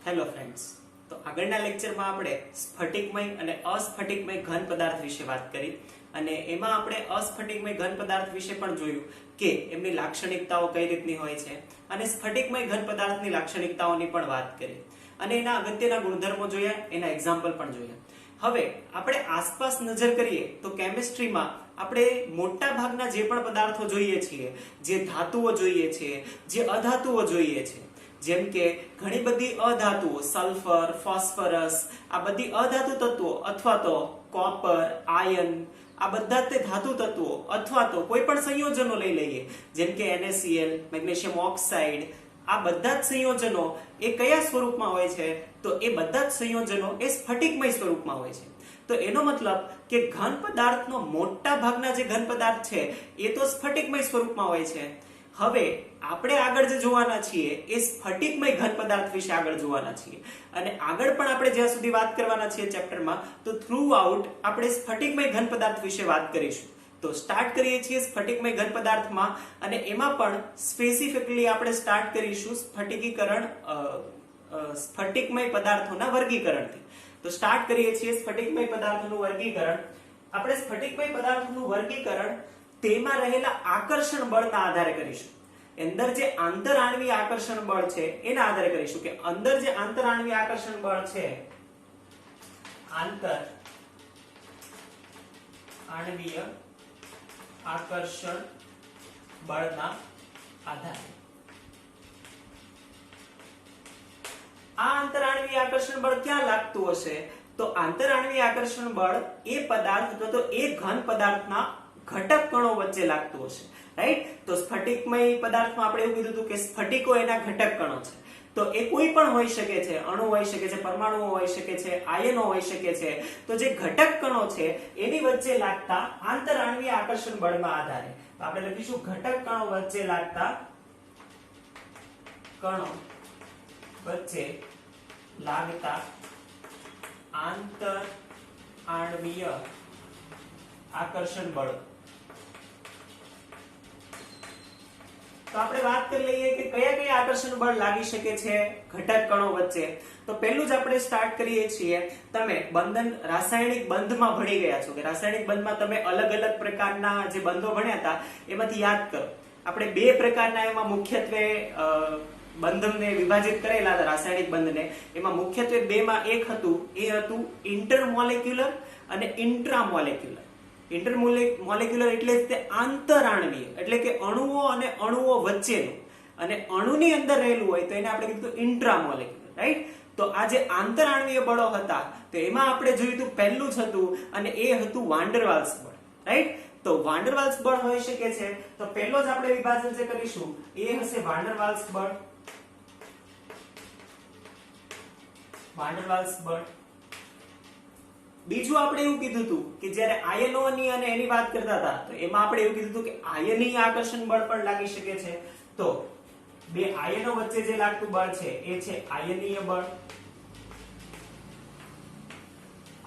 Hello friends, તો આગળના લેક્ચરમાં આપણે સ્ફટિકમય અને અસ્ફટિકમય ઘન પદાર્થ વિશે વાત કરી અને એમાં આપણે અસ્ફટિકમય ઘન પદાર્થ વિશે પણ જોયું કે એમની લાક્ષણિકતાઓ કઈ રીતની હોય છે અને સ્ફટિકમય ઘન પદાર્થની લાક્ષણિકતાઓની પણ વાત કરી અને એના અગત્યના ગુણધર્મો જોયા, એના એક્ઝામ્પલ પણ જોયા. હવે આપણે આસપાસ નજર કરીએ તો કેમિસ્ટ્રીમાં આપણે મોટા ભાગના જે પણ પદાર્થો જોઈએ છીએ, જે ધાતુઓ જોઈએ છીએ, જે અધાતુઓ જોઈએ છે, જેમ કે ઘણી બધી અધાતુઓ સલ્ફર, ફોસ્ફરસ, આ બધી અધાતુ તત્વો અથવા તો કોપર, આયર્ન, આ બધા તે ધાતુ તત્વો અથવા તો કોઈ પણ સંયોજનો લઈ લઈએ જેમ કે NaCl, મેગ્નેશિયમ ઓક્સાઇડ, આ બધા જ સંયોજનો એ કયા સ્વરૂપમાં હોય છે? તો એ બધા જ સંયોજનો એ સ્ફટિકમય સ્વરૂપમાં હોય છે. તો એનો મતલબ કે ઘન પદાર્થનો મોટા ભાગના જે ઘન પદાર્થ છે એ તો સ્ફટિકમય સ્વરૂપમાં હોય છે. હવે આપણે આગળ જે જોવાના છીએ એ સ્ફટિકમય ઘન પદાર્થ વિશે આગળ જોવાના છીએ અને આગળ પણ આપણે જ્યાં સુધી વાત કરવાના છીએ ચેપ્ટરમાં તો થ્રુ આઉટ આપણે સ્ફટિકમય ઘન પદાર્થ વિશે વાત કરીશું. તો સ્ટાર્ટ કરીએ છીએ સ્ફટિકમય ઘન પદાર્થમાં અને એમાં પણ સ્પેસિફિકલી આપણે સ્ટાર્ટ કરીશું સ્ફટિકમય પદાર્થોના વર્ગીકરણથી. તો સ્ટાર્ટ કરીએ છીએ સ્ફટિકમય પદાર્થોનું વર્ગીકરણ. આપણે સ્ફટિકમય પદાર્થોનું વર્ગીકરણ તેમાં રહેલા આકર્ષણ બળના આધારે કરીશું. અંદર જે આંતરઆણ્વીય આકર્ષણ બળ છે એના આધારે કરીશું કે અંદર જે આંતરઆણ્વીય આકર્ષણ બળ છે, આંતરઆણ્વીય આકર્ષણ બળના આધારે આ આંતરઆણ્વીય આકર્ષણ બળ ક્યાં લાગતું હશે? તો આંતરઆણ્વીય આકર્ષણ બળ એ પદાર્થ અથવા તો એ ઘન પદાર્થના ઘટક કણો વચ્ચે લાગતું હશે, રાઈટ? તો સ્ફટિકમય પદાર્થમાં આપણે એવું કીધું હતું કે સ્ફટિકો એના ઘટક કણો છે. તો એ કોઈ પણ હોઈ શકે છે, અણુ હોઈ શકે છે, પરમાણુઓ હોઈ શકે છે, આયનો હોઈ શકે છે. તો જે ઘટક કણો છે એની વચ્ચે લાગતા આંતરઆણ્વીય આકર્ષણ બળના આધારે તો આપણે લખીશું ઘટક કણો વચ્ચે લાગતા આંતરઆણ્વીય આકર્ષણ બળ. તો આપણે વાત કરી લઈએ કે કયા કયા આકર્ષણ બળ લાગી શકે છે ઘટક કણો વચ્ચે. તો પહેલું જ આપણે સ્ટાર્ટ કરીએ છીએ, તમે રાસાયણિક બંધમાં ભણી ગયા છો કે રાસાયણિક બંધમાં તમે અલગ અલગ પ્રકારના જે બંધો ભણ્યા હતા એમાંથી યાદ કરો. આપણે બે પ્રકારના એમાં મુખ્યત્વે બંધને વિભાજિત કરેલા હતા રાસાયણિક બંધને. એમાં મુખ્યત્વે બેમાં એક હતું, એ હતું ઇન્ટરમોલેક્યુલર અને ઇન્ટ્રામોલેક્યુલર. ઇન્ટરમોલેક્યુલર એટલે તે આંતરઆણ્વીય એટલે કે અણુઓ અને અણુઓ વચ્ચેનું, અને અણુની અંદર રહેલું હોય તો એને આપણે કીધું ઇન્ટ્રામોલેક્યુલર, રાઈટ? તો આ જે આંતરઆણ્વીય બળો હતા તો એમાં આપણે જોયું હતું પહેલું જ હતું અને એ હતું વાન ડર વાલ્સ બળ, રાઈટ? તો વાન ડર વાલ્સ બળ હોઈ શકે છે. તો પહેલો જ આપણે વિભાજન જે કરીશું એ હશે વાન ડર વાલ્સ બળ. વાન ડર વાલ્સ બળ. બીજું આપણે એવું કીધું હતું કે જ્યારે આયનોની અને એની વાત કરતા હતા તો એમાં આપણે એવું કીધું હતું કે આયનીય આકર્ષણ બળ પણ લાગી શકે છે. તો બે આયનો વચ્ચે જે લાગતું બળ છે એ છે આયનીય બળ.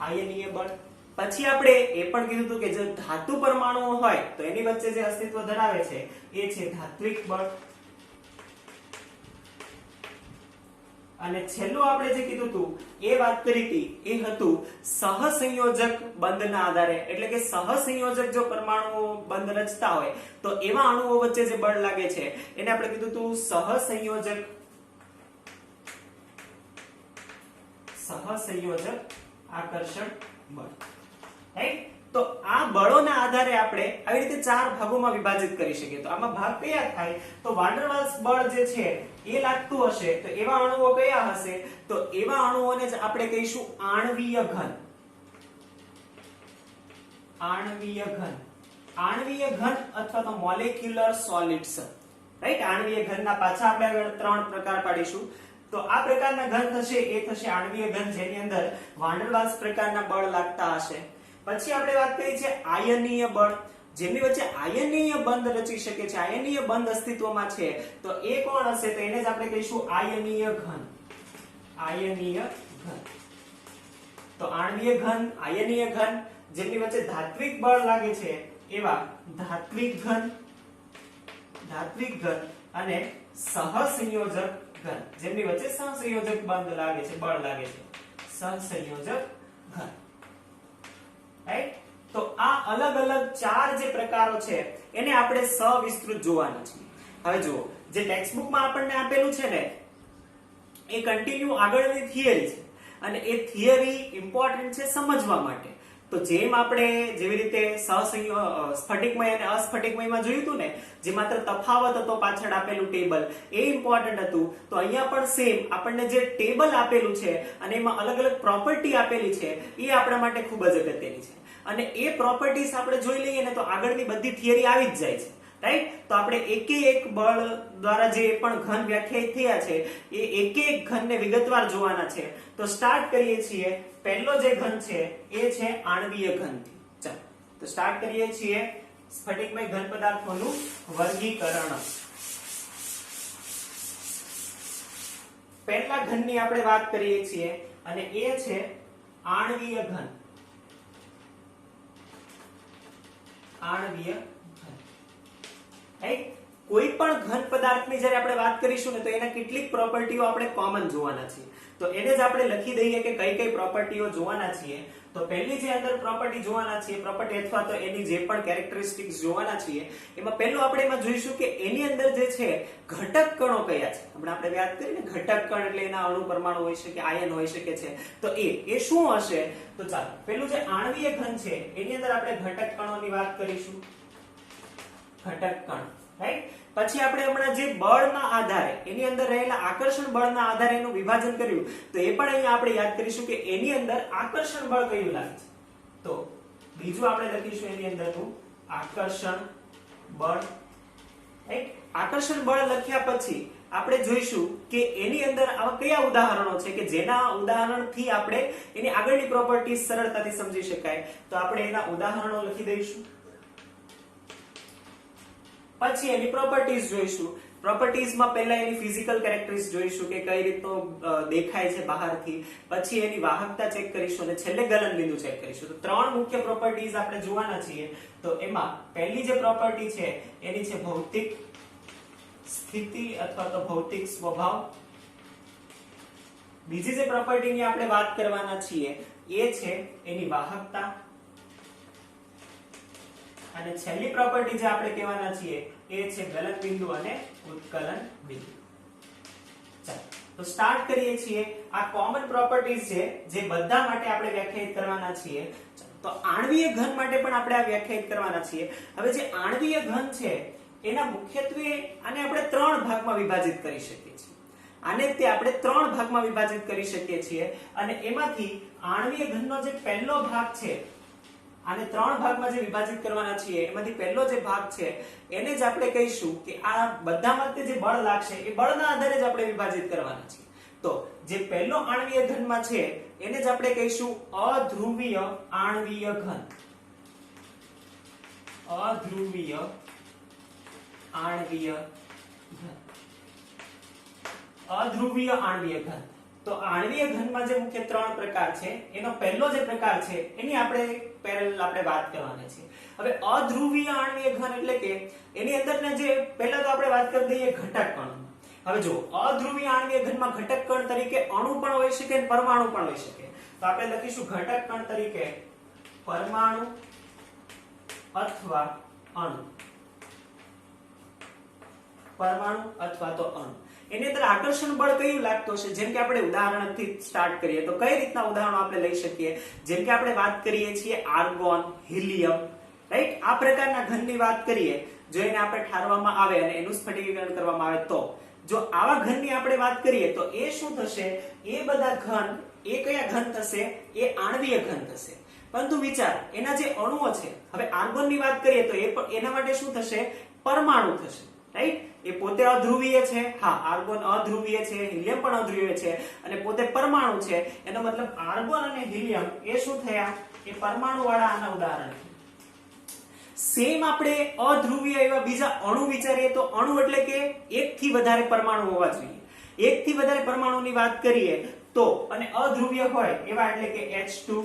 આયનીય બળ. પછી આપણે એ પણ કીધું હતું કે જે ધાતુ પરમાણુઓ હોય તો એની વચ્ચે જે અસ્તિત્વ ધરાવે છે એ છે ધાત્વિક બળ. અને છેલ્લું આપણે જે કીધું હતું એ વાત કરી હતી એ હતું સહસંયોજક બંધના આધારે, એટલે કે સહસંયોજક જો પરમાણુઓ બંધ રચતા હોય તો એવા અણુઓ વચ્ચે જે બળ લાગે છે એને આપણે કીધું હતું સહસંયોજક આકર્ષણ બળ, રાઈટ? તો આ બળોના આધારે આપણે આવી રીતે ચાર ભાગોમાં વિભાજિત કરી શકીએ. તો આમાં ભાગ કયા થાય? તો વાન ડર વાલ્સ બળ જે છે એ લાગતું હશે તો એવા અણુઓ કયા હશે? તો એવા અણુઓને જ આપણે કહીશું આણ્વીય ઘન. આણ્વીય ઘન અથવા તો મોલેક્યુલર સોલિડ્સ, રાઈટ? આણ્વીય ઘનના પાછા આપણે આગળ ત્રણ પ્રકાર પાડીશું. તો આ પ્રકારના ઘન થશે એ થશે આણ્વીય ઘન, જેની અંદર વાન ડર વાલ્સ પ્રકારના બળ લાગતા હશે. પછી આપણે વાત કરી છે આયનીય બળ, જેમની વચ્ચે આયનીય બંધ રચી શકે છે, આયનીય બંધ અસ્તિત્વમાં છે. તો એ કોણ હશે? તો એને જ આપણે કહીશું આયનીય ઘન. આયનીય ઘન. તો આણ્વીય ઘન, આયનીય ઘન, જેમની વચ્ચે ધાત્વિક બળ લાગે છે એવા ધાત્વિક ઘન અને સહસંયોજક ઘન, જેમની વચ્ચે સહસંયોજક બંધ લાગે છે, બળ લાગે છે, સહસંયોજક ઘન, રાઈટ? તો આ અલગ અલગ ચાર જે પ્રકારો છે એને આપણે સવિસ્તૃત જોવાના છે. હવે જુઓ, જે ટેક્સ્ટ બુકમાં આપણને આપેલું છે ને એ કન્ટિન્યુ આગળની થિયરી છે અને એ થિયરી ઇમ્પોર્ટન્ટ છે સમજવા માટે. તો જેમ આપણે જેવી રીતે સ્ફટિકમય અને અસ્ફટિકમયમાં જોયું હતું ને, જે માત્ર તફાવત હતો પાછળ આપેલું ટેબલ એ ઇમ્પોર્ટન્ટ હતું, તો અહીંયા પણ સેમ આપણને જે ટેબલ આપેલું છે અને એમાં અલગ અલગ પ્રોપર્ટી આપેલી છે એ આપણા માટે ખૂબ જ અગત્યની છે. અને એ પ્રોપર્ટીઝ આપણે જોઈ લઈએ ને તો આગળની બધી થિયરી આવી જ જાય છે, રાઈટ? તો આપણે એકે એક બળ દ્વારા જે પણ ઘન વ્યાખ્યાયિત થયા છે એ એકે એક ઘનને વિગતવાર જોવાના છે. તો સ્ટાર્ટ કરીએ છીએ. પહેલો જે ઘન છે એ છે આણ્વીય ઘનથી. ચાલો તો સ્ટાર્ટ કરીએ છીએ સ્ફટિકમય ઘન પદાર્થોનું વર્ગીકરણ. પહેલા ઘનની આપણે વાત કરીએ છીએ અને એ છે આણ્વીય ઘન. આણ્વીય ઘન, રાઈટ? કોઈ પણ ઘન પદાર્થની જ્યારે આપણે વાત કરીશું ને તો એના કેટલીક પ્રોપર્ટીઓ આપણે કોમન જોવાના છીએ. તો એને જ આપણે લખી દઈએ કે કઈ કઈ પ્રોપર્ટીઓ જોવાના છીએ. તો પહેલી જે અંદર પ્રોપર્ટી જોવાના છીએ, પ્રોપર્ટી અથવા તો એની જે પણ કેરેક્ટરિસ્ટિક્સ જોવાના છીએ, એમાં પહેલું આપણે એમાં જોઈશું કે એની અંદર જે છે ઘટક કણો કયા છે. હમણાં આપણે વાત કરી ને ઘટક કણ એટલે એના અણુ પરમાણુ હોઈ શકે, આયન હોઈ શકે છે. તો એ શું હશે? તો ચાલો પેલું જે આણ્વીય ઘન છે એની અંદર આપણે ઘટક કણોની વાત કરીશું. ઘટક કણ, રાઈટ? પછી આપણે હમણાં જે બળના આધારે એની અંદર રહેલા આકર્ષણ બળના આધારે એનું વિભાજન કર્યું, તો એ પણ અહીંયા આપણે યાદ કરીશું કે એની અંદર આકર્ષણ બળ કયું લાગે છે. તો બીજું આપણે લખીશું એની અંદરનું આકર્ષણ બળ, રાઈટ? આકર્ષણ બળ લખ્યા પછી આપણે જોઈશું કે એની અંદર આવા કયા ઉદાહરણો છે કે જેના ઉદાહરણથી આપણે એની આગળની પ્રોપર્ટી સરળતાથી સમજી શકાય. તો આપણે એના ઉદાહરણો લખી દઈશું. પછી એની પ્રોપર્ટીઝ જોઈશું. પ્રોપર્ટીઝમાં પહેલા એની ફિઝિકલ કેરેક્ટરિસ્ટિક્સ જોઈશું કે કઈ રીતનો દેખાય છે બહારથી. પછી એની વાહકતા ચેક કરીશું અને છેલ્લે ગલનબિંદુ ચેક કરીશું. તો ત્રણ મુખ્ય પ્રોપર્ટીઝ આપણે જોવાના છીએ. તો એમાં પહેલી જે પ્રોપર્ટી છે એની છે ભૌતિક સ્થિતિ અથવા તો ભૌતિક સ્વભાવ. બીજી જે પ્રોપર્ટીની આપણે વાત કરવાના છીએ એ છે એની વાહકતા. અને છેલ્લી પ્રોપર્ટી જે આપણે કહેવાના છીએ એ છે ગલન બિંદુ અને ઉત્કલન બિંદુ. ચાલો તો સ્ટાર્ટ કરીએ છીએ. આ કોમન પ્રોપર્ટીઝ છે જે બધા માટે આપણે વ્યાખ્યાયિત કરવાના છીએ. તો આણ્વીય ઘન માટે પણ આપણે આ વ્યાખ્યાયિત કરવાના છીએ. હવે જે આણ્વીય ઘન છે એના મુખ્યત્વે આને આપણે ત્રણ ભાગમાં વિભાજિત કરી શકીએ છીએ. આને તે આપણે ત્રણ ભાગમાં વિભાજિત કરી શકીએ છીએ અને એમાંથી આણ્વીય ઘનનો જે પહેલો ભાગ છે, આને ત્રણ ભાગમાં જે વિભાજિત કરવાના છીએ એમાંથી પહેલો જે ભાગ છે એને જ આપણે કહીશું કે આ બધામાં જે બળ લાગશે એ બળના આધારે જ આપણે વિભાજિત કરવાના છીએ. તો જે પહેલો આણ્વીય ઘનમાં છે એને જ આપણે કહીશું અધ્રુવીય આણ્વીય ઘન. અધ્રુવીય આણ્વીય ઘન. અધ્રુવીય આણ્વીય ઘન. તો આણ્વીય ઘનમાં જે મુખ્ય ત્રણ પ્રકાર છે એનો પહેલો જે પ્રકાર છે એની આપણે પેરેલલ આપણે વાત કરવાની છે. હવે અધ્રુવીય આણ્વીય ઘન એટલે કે એની અંદરના જે પહેલા તો આપણે વાત કરી દઈએ ઘટક કણ. હવે જો અધ્રુવીય આણ્વીય ઘનમાં ઘટક કણ તરીકે અણુ પણ હોઈ શકે અને પરમાણુ પણ હોઈ શકે. તો આપણે લખીશું ઘટક કણ તરીકે પરમાણુ અથવા અણુ. પરમાણુ અથવા તો અણુ. એની અંદર આકર્ષણ બળ કયું લાગતું હશે? જેમ કે આપણે ઉદાહરણથી સ્ટાર્ટ કરીએ તો કઈ રીતના ઉદાહરણો આપણે લઈ શકીએ? જેમ કે આપણે વાત કરીએ છીએ આર્ગોન, હિલિયમ, રાઈટ? આ પ્રકારના ઘનની વાત કરીએ, જો એને આપણે ઠારવામાં આવે અને એનું સ્ફટિકીકરણ કરવામાં આવે તો જો આવા ઘનની આપણે વાત કરીએ તો એ શું થશે? એ બધા ઘન એ કયા ઘન થશે? એ આણ્વીય ઘન થશે. પરંતુ વિચાર, એના જે અણુઓ છે, હવે આર્ગોનની વાત કરીએ તો એના માટે શું થશે? પરમાણુ થશે, રાઈટ? એ પોતે અધ્રુવીય છે. હા, આર્ગોન અધ્રુવીય છે, હિલિયમ પણ અધ્રુવીય છે અને પોતે પરમાણુ છે. એનો મતલબ આર્ગોન અને હિલિયમ એ શું થયા? એ પરમાણુ વાળા આના ઉદાહરણ. સેમ આપણે અધ્રુવીય એવા બીજા અણુ વિચારીએ તો અણુ એટલે કે એક થી વધારે પરમાણુ હોવા જોઈએ. એક થી વધારે પરમાણુની વાત કરીએ તો અને અધ્રુવીય હોય એવા એટલે કે H2,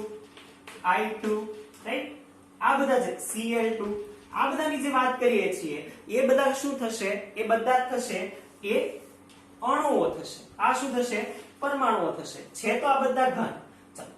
I2, રાઈટ? આ બધા છે Cl2. આ બધાની જે વાત કરીએ છીએ એ બધા શું થશે? એ બધા થશે એ અણુઓ થશે, આ શું થશે? પરમાણુઓ થશે. છે તો આ બધા ઘન.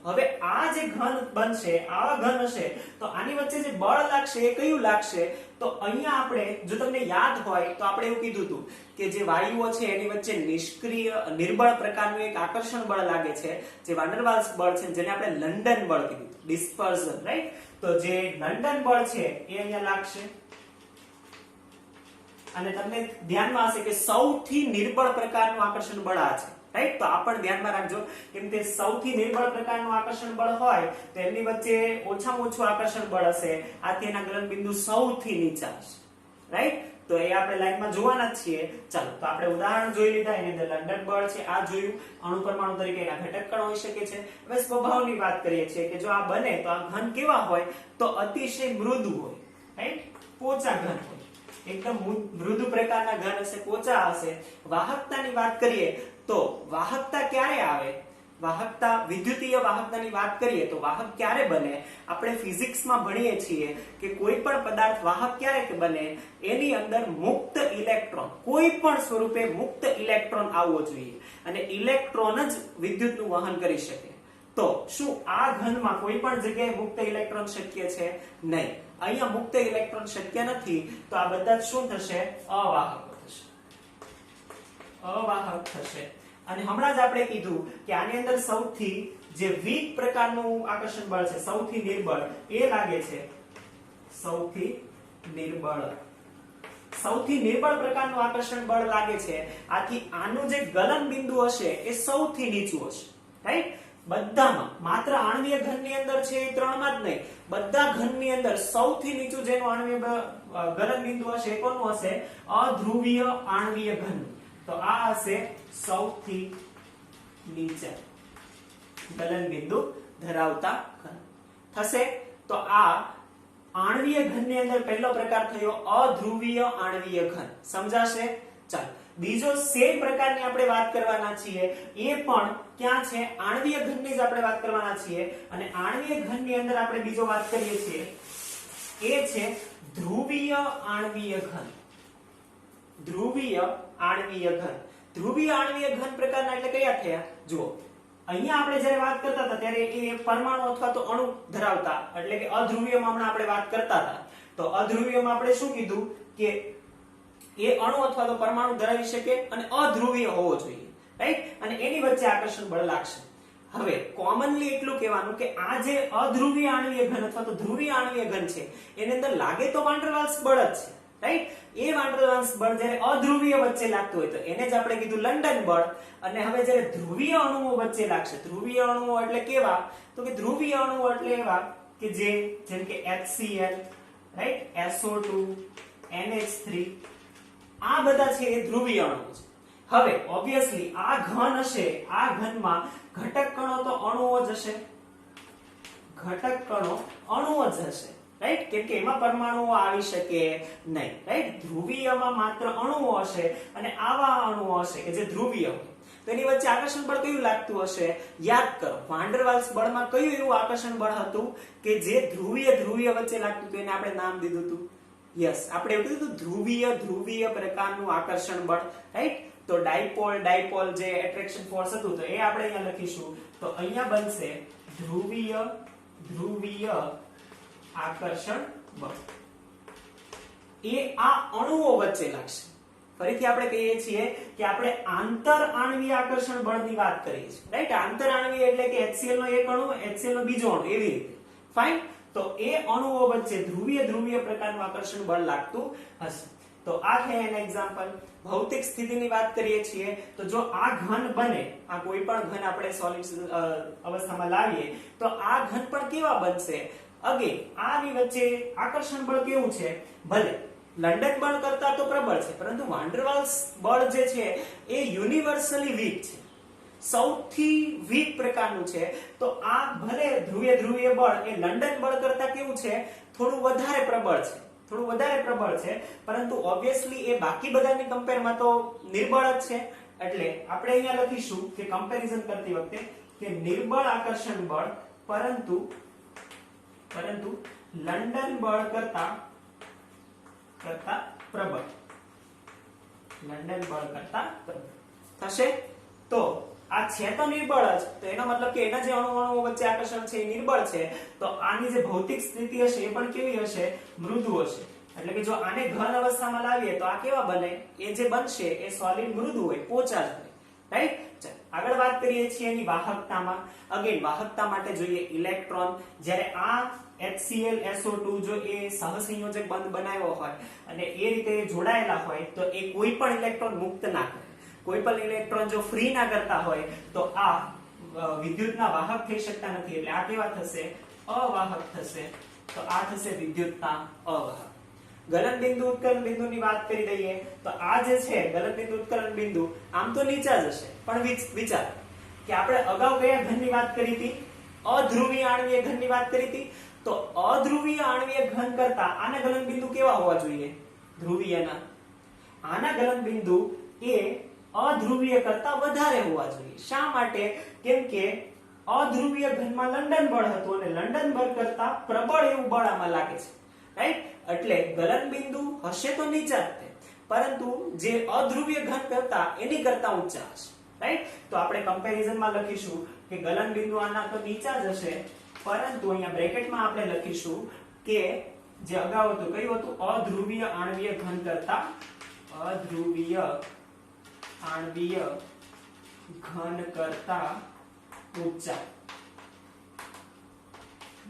હવે આ જે ઘન બનશે, આવા ઘન હશે, તો આની વચ્ચે જે બળ લાગશે એ કયું લાગશે? તો અહીંયા આપણે, જો તમને યાદ હોય તો આપણે એવું કીધું હતું કે જે વાયુઓ છે એની વચ્ચે નિષ્ક્રિય નિર્બળ પ્રકારનું એક આકર્ષણ બળ લાગે છે, જે વાન ડર વાલ્સ બળ છે, જેને આપણે લંડન બળ કીધું, ડિસ્પર્ઝન, રાઈટ? તો જે લંડન બળ છે એ અહીંયા લાગશે. અને તમને ધ્યાનમાં હશે કે સૌથી નિર્બળ પ્રકારનું આકર્ષણ બળ આ છે, રાઈટ? તો આ પણ ધ્યાનમાં રાખજો, કેમ કે સૌથી નિર્બળ પ્રકારનું આકર્ષણ બળ હોય તો એમની વચ્ચે ઓછામાં ઓછું આકર્ષણ બળ હશે, આથી એના ગલન બિંદુ સૌથી નીચા હશે, રાઈટ? તો એ આપણે લાઈનમાં જોવાના જ છીએ. ચાલો, તો આપણે ઉદાહરણ જોઈ લીધા, એની અંદર લંડન બળ છે, આ જોયું. અણુ પરમાણુ તરીકે એના ઘટક કણ હોઈ શકે છે. હવે સ્વભાવની વાત કરીએ છીએ કે જો આ બને તો આ ઘન કેવા હોય? તો અતિશય મૃદુ હોય, રાઈટ? પોચા ઘન હોય, એકદમ મૃદુ પ્રકારના ઘન હશે, પોચા હશે. વાહકતાની વાત કરીએ તો વાહકતા ક્યારે આવે? વાહકતા, વિદ્યુતીય વાહકતાની વાત કરીએ તો વાહક ક્યારે બને? આપણે ફિઝિક્સમાં ભણીએ છીએ કે કોઈ પણ પદાર્થ વાહક ક્યારે બને? એની અંદર મુક્ત ઇલેક્ટ્રોન, કોઈ પણ સ્વરૂપે મુક્ત ઇલેક્ટ્રોન આવવો જોઈએ, અને ઇલેક્ટ્રોન જ વિદ્યુતનું વહન કરી શકે. તો શું આ ઘનમાં કોઈ પણ જગ્યાએ મુક્ત ઇલેક્ટ્રોન શક્ય છે? નહીં. અહીંયા મુક્ત ઇલેક્ટ્રોન શક્ય નથી, તો આ બધા શું થશે? અવાહકો થશે, અવાહક થશે. અને હમણાં જ આપણે કીધું કે આની અંદર સૌથી જે વીક પ્રકારનું આકર્ષણ બળ છે, સૌથી નિર્બળ, એ લાગે છે સૌથી નિર્બળ. સૌથી નિર્બળ પ્રકારનું આકર્ષણ બળ લાગે છે, આથી આનું જે ગલન બિંદુ હશે એ સૌથી નીચું હશે, રાઈટ? બધામાં, માત્ર આણ્વીય ઘનની અંદર છે એ ત્રણમાં જ નહીં, બધા ઘનની અંદર સૌથી નીચું જેનું આણ્વીય ગલન બિંદુ હશે એ કોનું હશે? અધ્રુવીય આણ્વીય ઘન. તો આ હશે સૌથી નીચા ગલન બિંદુ ધરાવતા ઘન થશે. તો આ આણ્વીય ઘનની અંદર પહેલો પ્રકાર થયો અધ્રુવીય આણ્વીય ઘન. સમજાશે? ચાલો, બીજો સેમ પ્રકારની આપણે વાત કરવાના છીએ, એ પણ ક્યાં છે? આણ્વીય ઘનની જ આપણે વાત કરવાના છીએ. અને આણ્વીય ઘનની અંદર આપણે બીજો વાત કરીએ છીએ એ છે ધ્રુવીય આણ્વીય ઘન. ધ્રુવીય આણ્વીય ઘન. ધ્રુવીય આણ્વીય ઘન પ્રકારના એટલે કયા થયા? જુઓ, અહીંયા આપણે જ્યારે વાત કરતા હતા ત્યારે એ પરમાણુ અથવા તો અણુ ધરાવતા, એટલે કે અધ્રુવીયમાં હમણાં આપણે વાત કરતા હતા. તો અધ્રુવીયમાં આપણે શું કીધું કે એ અણુ અથવા તો પરમાણુ ધરાવી શકે અને અધ્રુવીય હોવો જોઈએ, રાઈટ? અને એની વચ્ચે આકર્ષણ બળ લાગશે. હવે કોમનલી એટલું કહેવાનું કે આ જે અધ્રુવીય આણ્વીય ઘન અથવા તો ધ્રુવીય આણ્વીય ઘન છે એની અંદર લાગે તો વાન ડર વાલ્સ બળ જ છે, રાઈટ? એ વાન ડર વાલ્સ બળ જ્યારે અધ્રુવીય વચ્ચે લાગતું હોય તો એને જ આપણે કીધું લંડન બળ. અને હવે જ્યારે ધ્રુવીય અણુઓ વચ્ચે લાગશે, ધ્રુવીય અણુઓ એટલે કેવા? તો કે ધ્રુવીય અણુઓ એટલે એવા કે જેમ કે HCl, રાઈટ? SO2, NH3, આ બધા છે એ ધ્રુવીય અણુઓ છે. હવે ઓબ્વિયસલી આ ઘન હશે, આ ઘનમાં ઘટક કણો તો અણુઓ જ હશે, ઘટક કણો અણુઓ જ હશે, રાઈટ? કેમ કે એમાં પરમાણુઓ આવી શકે નહીં, રાઈટ? ધ્રુવીયમાં માત્ર અણુઓ હશે અને આવા અણુઓ હશે કે જે ધ્રુવીય હોય. તો એની વચ્ચે આકર્ષણ બળ કયું લાગતું હશે? યાદ કરો, વાન ડર વાલ્સ બળમાં કયું એવું આકર્ષણ બળ હતું કે જે ધ્રુવીય વચ્ચે લાગતું હતું? એને આપણે નામ દીધું હતું, યસ, આપણે એવું કીધું ધ્રુવીય પ્રકારનું આકર્ષણ બળ, રાઈટ? તો ડાયપોલ જે એટ્રેક્શન ફોર્સ હતું તો એ આપણે અહીંયા લખીશું. તો અહીંયા બનશે ધ્રુવીય આકર્ષણ બળ. એ આ અણુઓ વચ્ચે લાગશે. ફરીથી આપણે કહીએ છીએ કે આપણે આંતર આણ્વીય આકર્ષણ બળની વાત કરીએ છીએ, રાઈટ? આંતર આણ્વીય એટલે કે HCl નો એક અણુ, HCl નો બીજો અણુ, એવી રીતે. ફાઇન. તો એ અણુઓ વચ્ચે ધ્રુવીય પ્રકારનું આકર્ષણ બળ લાગતું હશે. તો આ છે એના એક્ઝામ્પલ. ભૌતિક સ્થિતિની વાત કરીએ છીએ તો જો આ ઘન બને, આ કોઈ પણ ઘન આપણે સોલિડ અવસ્થામાં લાવીએ તો આ ઘન પણ કેવા બનશે? અગેન આની વચ્ચે આકર્ષણ બળ કેવું છે? ભલે લંડન બળ કરતા તો પ્રબળ છે, પરંતુ વાન ડર વાલ્સ બળ જે છે એ યુનિવર્સલી વીક છે, સૌથી વીક પ્રકારનું છે. તો આ ભલે ધ્રુવીય બળ એ લંડન બળ કરતા કેવું છે? થોડું વધારે પ્રબળ છે, પરંતુ ઓબ્વિયસલી એ બાકી બધાની કમ્પેરમાં તો નિર્બળ જ છે. એટલે આપણે અહીંયા લખીશું કે કમ્પેરિઝન કરતી વખતે કે નિર્બળ આકર્ષણ બળ પરંતુ લંડન બળ કરતા પ્રબળ. લંડન બળ કરતા પ્રબળ થશે. તો આ છે તો નિર્બળ જ, તો એનો મતલબ કે એના જે અણુઓ વચ્ચે આકર્ષણ છે એ નિર્બળ છે, તો આની જે ભૌતિક સ્થિતિ હશે એ પણ કેવી હશે? મૃદુ હશે. એટલે કે જો આને ઘન અવસ્થામાં લાવીએ તો આ કેવા બને? એ જે બનશે એ સોલિડ મૃદુ હોય, પોચા જ હોય. રાઈટ? આગળ વાત કરીએ છીએ એની વાહકતામાં. અગેન વાહકતા માટે જોઈએ ઇલેક્ટ્રોન. જ્યારે આ HCl SO2 જો એ સહસંયોજક બંધ બનાવ્યો હોય અને એ રીતે જોડાયેલા હોય તો એ કોઈ પણ ઇલેક્ટ્રોન મુક્ત ના કરે. કોઈ પણ ઇલેક્ટ્રોન જો ફ્રી ના કરતા હોય તો આ વિદ્યુતના વાહક થઈ શકતા નથી. એટલે આ કેવા થશે? અવાહક થશે. તો આ થશે વિદ્યુતના અવાહક. ગલન બિંદુ ઉત્કલન બિંદુની વાત કરી દઈએ તો આ જે છે ગલન બિંદુ ઉત્કલન બિંદુ આમ તો નીચા જ હશે, પણ વિચાર કે આપણે અગાઉ કયા ઘનની વાત કરી હતી? અધ્રુવીય આણ્વીય ઘનની વાત કરી હતી. તો અધ્રુવીય આણ્વીય ઘન કરતા આના ગલન બિંદુ કેવા હોવા જોઈએ? ધ્રુવીયના. આના ગલન બિંદુ એ અધ્રુવીય કરતા વધારે હોવા જોઈએ. શા માટે? કેમ કે અધ્રુવીય ઘનમાં લંડન બળ હતું અને લંડન બળ કરતા પ્રબળ એવું બળ આમાં લાગે છે. રાઈટ? એટલે ગલન બિંદુ હશે તો નીચા જ તે, પરંતુ જે અધ્રુવીય ઘન કરતા એની કરતા ઊંચા હશે. રાઈટ? તો આપણે કમ્પેરિઝનમાં લખીશું કે ગલન બિંદુ આના તો નીચા જ હશે, પરંતુ અહીંયા બ્રેકેટમાં આપણે લખીશું કે જે અગાઉ હતું કયું હતું? અધ્રુવીય આણ્વીય ઘન કરતા અધ્રુવીય આણ્વીય ઘન કરતા ઊંચા.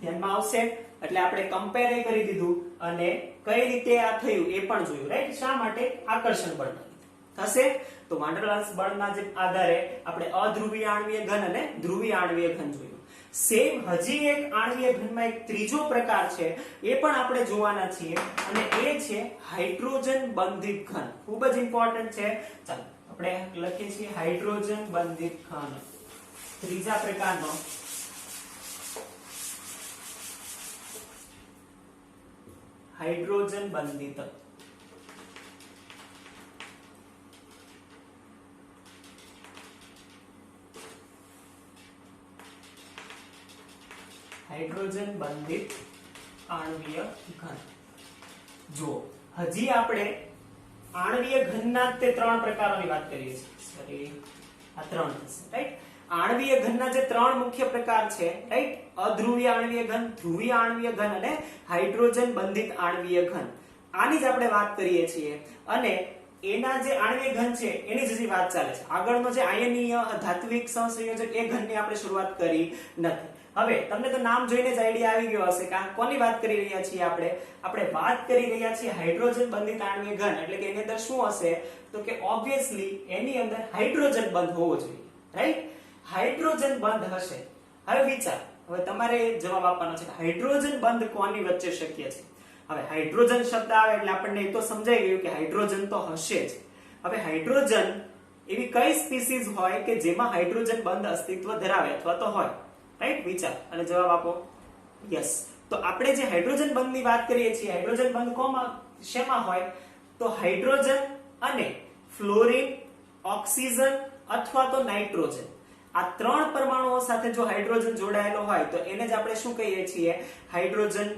ધ્યાનમાં આવશે. એટલે આપણે કમ્પેર કરી દીધું અને કઈ રીતે આ થયું એ પણ જોયું. રાઈટ? શા માટે? આકર્ષણ બળના લીધે થશે. તો વાન ડર વાલ્સ બળના જે આધારે આપણે અધ્રુવીય આણ્વીય ઘન અને ધ્રુવીય આણ્વીય ઘન જોયું. સેમ હજી એક આણ્વીય ઘનમાં એક ત્રીજો પ્રકાર છે, એ પણ આપણે જોવાના છીએ અને એ છે હાઇડ્રોજન બંધિત ઘન. ખૂબ જ ઇમ્પોર્ટન્ટ છે. ચાલો આપણે લખીએ છીએ હાઇડ્રોજન બંધિત ઘન. ત્રીજા પ્રકારનો હાઇડ્રોજન બંધિત હાઇડ્રોજન બંધિત આણ્વીય ઘન. જો હજી આપણે આણ્વીય ઘનના તે ત્રણ પ્રકારોની વાત કરીએ છીએ. સોરી, આ ત્રણ થશે. રાઈટ? આણ્વીય ઘનના જે ત્રણ મુખ્ય પ્રકાર છે, રાઈટ? અધ્રુવીય આણ્વીય ઘન, ધ્રુવીય આણ્વીય ઘન અને હાઇડ્રોજન બંધિત આણ્વીય ઘન. આની જ આપણે વાત કરીએ છીએ અને એના જે આણ્વીય ઘન છે એની જ હજી વાત ચાલે છે. આગળનો જે આયનીય ધાત્વિક સહસંયોજક એ ઘનની આપણે શરૂઆત કરી નથી. હવે તમને તો નામ જોઈને જ આઈડિયા આવી ગયો હશે કે કોની વાત કરી રહ્યા છીએ આપણે વાત કરી રહ્યા છીએ હાઇડ્રોજન બંધિત આણ્વીય ઘન. એટલે કે એની અંદર શું હશે? તો કે ઓબ્વિયસલી એની અંદર હાઇડ્રોજન બંધ હોવો જોઈએ. રાઈટ? હાઇડ્રોજન બંધ હશે. હવે વિચાર, હવે તમારે જવાબ આપવાનો છે કે હાઇડ્રોજન બંધ કોની વચ્ચે શક્ય છે? હવે હાઇડ્રોજન શબ્દ આવે એટલે આપણને એ તો સમજાઈ ગયું કે હાઇડ્રોજન તો હશે જ. હવે હાઇડ્રોજન એવી કઈ સ્પીસીઝ હોય કે જેમાં હાઇડ્રોજન બંધ અસ્તિત્વ ધરાવે અથવા તો હોય? રાઈટ? વિચાર અને જવાબ આપો. યસ. તો આપણે જે હાઇડ્રોજન બંધની વાત કરીએ છીએ, હાઇડ્રોજન બંધ કોમાં શેમાં હોય? તો હાઇડ્રોજન અને ફ્લોરિન, ઓક્સિજન અથવા તો નાઇટ્રોજન, આ ત્રણ પરમાણુઓ સાથે જો હાઇડ્રોજન જોડાયેલો હોય તો એને જ આપણે શું કહીએ છીએ? હાઇડ્રોજન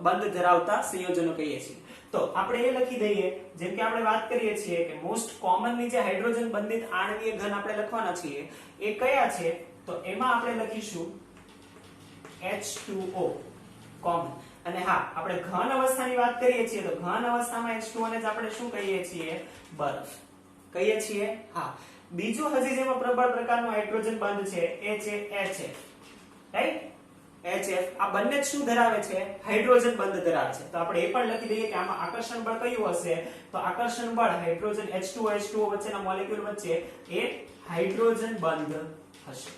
બંધ ધરાવતા સંયોજનો કહીએ છીએ. તો આપણે એ લખી દઈએ, જેમ કે આપણે વાત કરીએ છીએ કે મોસ્ટ કોમનલી જે હાઇડ્રોજન બંધિત આણ્વીય ઘન આપણે લખવાના છીએ એ કયા છે? તો એમાં આપણે લખીશું H2O કોમન. અને હા, આપણે ઘન અવસ્થાની વાત કરીએ છીએ તો ઘન અવસ્થામાં H2O ને જ આપણે શું કહીએ છીએ? બરફ કહીએ છીએ. હા, બીજું હજી જેમાં પ્રબળ પ્રકારનું હાઇડ્રોજન બંધ છે એ છે HF. રાઈટ? HF આ બંને જ શું ધરાવે છે? હાઇડ્રોજન બંધ ધરાવે છે. તો આપણે એ પણ લખી દઈએ કે આમાં આકર્ષણ બળ કયું હશે? તો આકર્ષણ બળ હાઇડ્રોજન H2O વચ્ચેના મોલેક્યુલ વચ્ચે એ હાઇડ્રોજન બંધ હશે.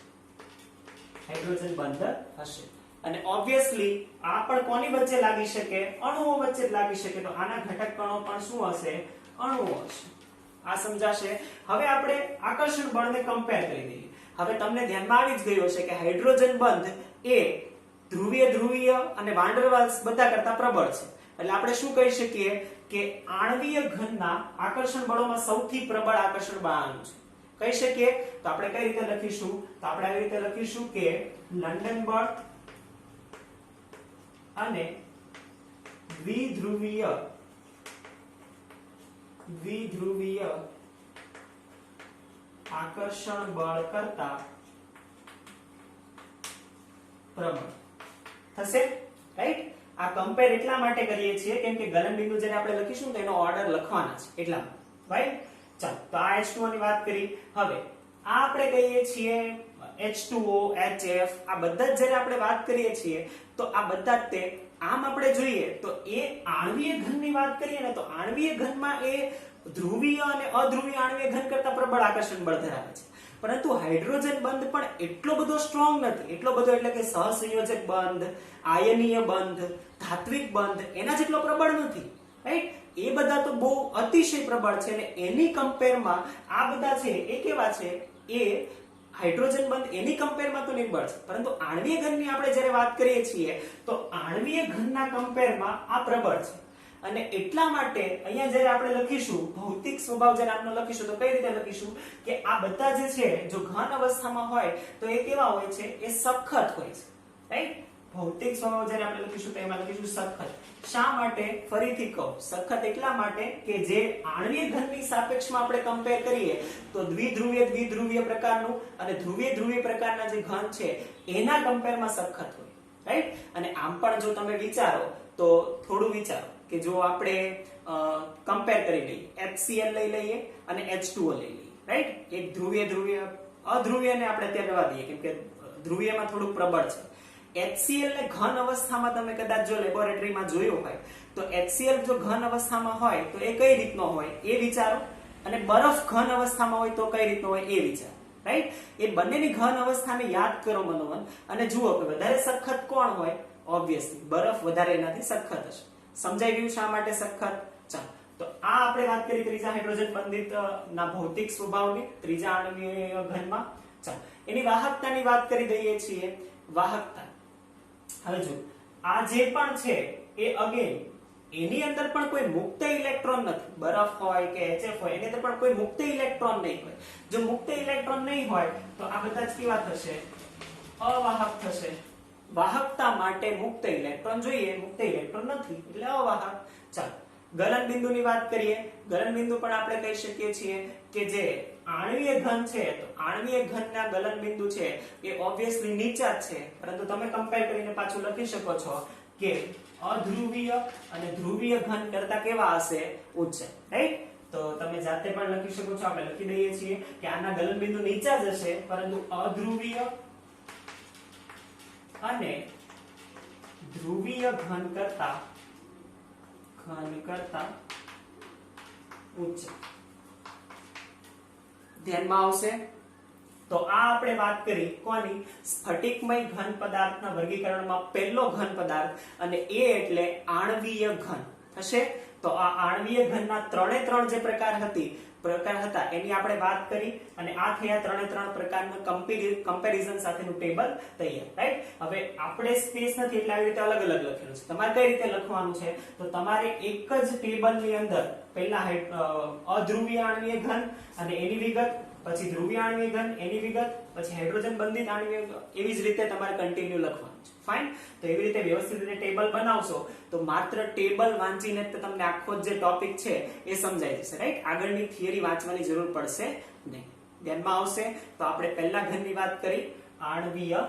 હાઇડ્રોજન બંધ હશે. અને ઓબ્વિયસલી આ પણ કોની વચ્ચે લાગી શકે? અણુઓ વચ્ચે જ લાગી શકે. તો આના ઘટક કણો પણ શું હશે? અણુઓ હશે. આ સમજાશે. હવે આપણે આકર્ષણ બળને કમ્પેર કરી દઈએ. હવે તમને ધ્યાનમાં આવી જ ગયું હશે કે હાઇડ્રોજન બંધ એ ધ્રુવીય અને વાન ડર વાલ્સ બધા કરતા પ્રબળ છે. એટલે આપણે શું કહી શકીએ કે આણ્વીય ઘનના આકર્ષણ બળોમાં સૌથી પ્રબળ આકર્ષણ બળ આનું છે. કહી શકીએ. તો આપણે કઈ રીતે લખીશું? તો આપણે આવી રીતે લખીશું કે લંડન બળ અને દ્વિધ્રુવીય દ્વિધ્રુવીય આકર્ષણ બળ કરતા પ્રબળ થશે, રાઈટ? આ કમ્પેર એટલા માટે કરીએ છીએ કેમ કે ગલનબિંદુ જ્યારે આપણે લખીશું તો એનો ઓર્ડર લખવાના છે એટલા માટે, રાઈટ? ચાલો, તો આ H2O ની વાત કરી. હવે આ આપણે કહીએ છીએ H2O, HF, આ બધા જ જ્યારે આપણે વાત કરીએ છીએ તો આ બધા જ તે આમ આપણે જોઈએ તો એ આણ્વીય ઘનની વાત કરીએ ને તો આણ્વીય ઘનમાં એ ધ્રુવીય અને અધ્રુવીય આણ્વીય ઘન કરતા પ્રબળ આકર્ષણ બળ ધરાવે છે. પરંતુ હાઇડ્રોજન બંધ પણ એટલો બધો સ્ટ્રોંગ નથી, એટલો બધો એટલે કે સહસંયોજક બંધ, આયનીય બંધ, ધાત્વિક બંધ એના જેટલો પ્રબળ નથી, રાઈટ? એ બધા તો બહુ અતિશય પ્રબળ છે અને એની કમ્પેરમાં આ બધા છે એ કેવા છે, એ હાઇડ્રોજન બંધ એની કમ્પેરમાં તો નિર્બળ છે. પરંતુ આણ્વીય ઘનની આપણે જ્યારે વાત કરીએ છીએ તો આણ્વીય ઘનના કમ્પેરમાં આ પ્રબળ છે. અને એટલા માટે અહીંયા જ્યારે આપણે લખીશું ભૌતિક સ્વભાવ જ્યારે આનો લખીશું તો કઈ રીતે લખીશું કે આ બધા જે છે જો ઘન અવસ્થામાં હોય તો એ કેવા હોય છે, એ સખત હોય છે, રાઈટ? ભૌતિક સ્વભાવ જ્યારે આપણે લખીશું તો એમાં લખીશું સખત. શા માટે? ફરીથી કહું, સખત એટલા માટે કે જે આણ્વીય ઘનની સાપેક્ષમાં આપણે કમ્પેર કરીએ તો દ્વિધ્રુવીય પ્રકારનું અને ધ્રુવીય પ્રકારના જે ઘન છે એના કમ્પેરમાં સખત હોય, રાઈટ? અને આમ પણ જો તમે વિચારો તો થોડું વિચારો કે જો આપણે કમ્પેર કરી લઈએ, HCl લઈ લઈએ અને H2O લઈ લઈએ, રાઈટ? એક ધ્રુવીય અધ્રુવીયને આપણે ત્યાં રહેવા દઈએ કેમ કે ધ્રુવીયમાં થોડું પ્રબળ છે. HCl ને ઘન અવસ્થામાં તમે કદાચ જો લેબોરેટરીમાં જોયું હોય તો HCl જો ઘન અવસ્થામાં હોય તો એ કઈ રીતનો હોય એ વિચારો, અને બરફ ઘન અવસ્થામાં હોય તો કઈ રીતનો હોય એ વિચારો, રાઈટ? એ બંનેની ઘન અવસ્થાને યાદ કરો મનોમન અને જુઓ કે વધારે સખત કોણ હોય? ઓબ્વિયસલી બરફ વધારે એનાથી સખત હશે. સમજાઈ ગયું શા માટે સખત? ચાલો, તો આ આપણે વાત કરી ત્રીજા હાઇડ્રોજન બંધિત ના ભૌતિક સ્વભાવની ત્રીજા આણ્વીય ઘનમાં. ચાલો, એની વાહકતાની વાત કરી દઈએ છીએ. વાહકતા હવે જો આ જે પણ છે એ અગેન એની અંદર પણ કોઈ મુક્ત ઇલેક્ટ્રોન નથી. બરફ હોય કે HF હોય એની અંદર પણ કોઈ મુક્ત ઇલેક્ટ્રોન નહીં હોય. જો મુક્ત ઇલેક્ટ્રોન નહીં હોય તો આ બધા જ કેવા થશે? અવાહક થશે. વાહકતા માટે મુક્ત ઇલેક્ટ્રોન જોઈએ, મુક્ત ઇલેક્ટ્રોન નથી એટલે અવાહક. ચાલો, ગલનબિંદુની વાત કરીએ. ગલનબિંદુ પણ આપણે કહી શકીએ છીએ કે જે આણ્વીય ઘન છે તો આણ્વીય ઘનના ગલનબિંદુ છે એ ઓબ્વિયસલી નીચા જ છે, પરંતુ તમે કમ્પેર કરીને પાછું લખી શકો છો કે અધ્રુવીય અને ધ્રુવીય ઘન કરતા કેવા હશે? ઉચ્ચ, રાઈટ? તો તમે જાતે પણ લખી શકો છો, આપણે લખી દઈએ છીએ કે આના ગલનબિંદુ નીચા જ હશે પરંતુ અધ્રુવીય અને ધ્રુવીય ઘન કરતા ઉચ્ચ ધ્યાનમાં આવશે. તો આ આપણે વાત કરી કોની? સ્ફટિકમય ઘન પદાર્થના વર્ગીકરણમાં પહેલો ઘન પદાર્થ અને એ એટલે આણ્વીય ઘન થશે. તો આ આણ્વીય ઘનના ત્રણે ત્રણ જે પ્રકાર હતા એની આપણે વાત કરી અને આ થયા ત્રણે ત્રણ પ્રકારના કમ્પેરિઝન સાથેનું ટેબલ તૈયાર, રાઈટ? હવે આપણે સ્પેસ નથી એટલે આવી રીતે અલગ અલગ લખેલું છે. તમારે કઈ રીતે લખવાનું છે? તો તમારે એક જ ટેબલની અંદર પહેલા અધ્રુવીય આણ્વીય ઘન અને એની વિગત, પછી ધ્રુવીય આણ્વીય ઘન એની વિગત, પછી હાઇડ્રોજન બંધિત આણ્વીય, એવી જ રીતે તમારે કન્ટિન્યુ લખવાનું છે. ફાઇન? તો એવી રીતે વ્યવસ્થિત રીતે ટેબલ બનાવશો તો માત્ર ટેબલ વાંચીને તમને આખો જે ટોપિક છે એ સમજાઈ જશે, રાઈટ? આગળની થિયરી વાંચવાની જરૂર પડશે નહીં. ધ્યાનમાં આવશે. તો આપણે પહેલા ઘનની વાત કરી, આણ્વીય